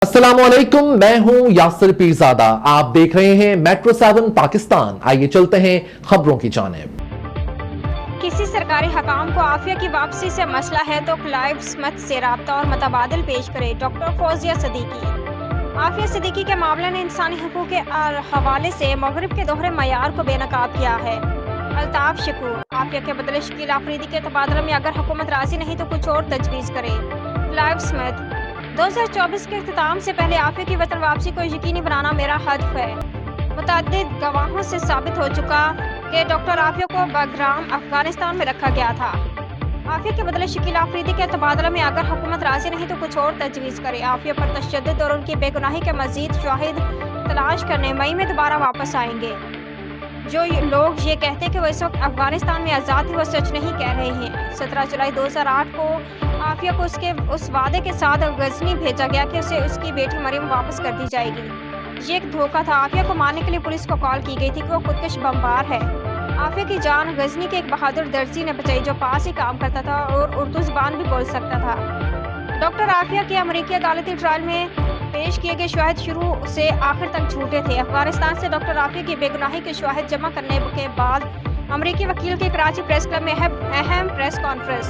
अस्सलाम वालेकुम, मैं हूं यासिर पीरजादा। आप देख रहे हैं मेट्रो 7 पाकिस्तान। आइए चलते हैं खबरों की जानिब। किसी सरकारी हकाम को आफिया की वापसी से मसला है तो क्लाइव स्मिथ से राब्ता और मतबादिल पेश करे। डॉक्टर फौजिया सदीकी। आफिया सदीकी के मामले ने इंसानी हकूक के हवाले से मगरिब के दोहरे मयार को बेनकाब किया है। अल्ताफ शकूर। आफिया के बदले शकील आफरीदी के तबादले में अगर हुकूमत राजी नहीं तो कुछ और तजवीज़ करे। Clive Smith. 2024 के इख्तिताम से पहले आफिया की वतन वापसी को यकीनी बनाना मेरा हदफ है। मुतअद्दिद गवाहों से साबित हो चुका कि डॉक्टर आफिया को बगराम अफगानिस्तान में रखा गया था। आफिया के बदले शकील आफरीदी के तबादले में अगर हुकूमत राजी नहीं तो कुछ और तजवीज़ करे। आफिया पर तशद्दुद और उनकी बेगुनाही के मजीद शाहिद तलाश करने मई में दोबारा वापस आएंगे। जो लोग ये कहते हैं कि वो इस वक्त अफगानिस्तान में आज़ाद है वो सच नहीं कह रहे हैं। 17 जुलाई 2008 को आफिया को उसके उस वादे के साथ गजनी भेजा गया कि उसे उसकी बेटी मरियम वापस कर दी जाएगी। ये एक धोखा था। आफिया को मारने के लिए पुलिस को कॉल की गई थी कि वो खुदकश बमबार है। आफिया की जान गजनी के एक बहादुर दर्जी ने बचाई जो पास ही काम करता था और उर्दू ज़बान भी बोल सकता था। डॉक्टर आफिया के अमेरिकी अदालती ट्रायल में पेश किए गए शवाहिद शुरू से आखिर तक झूठे थे। अफगानिस्तान से डॉक्टर आफिया की बेगुनाही के शवाहिद जमा करने के बाद अमेरिकी वकील के कराची प्रेस क्लब में अहम प्रेस कॉन्फ्रेंस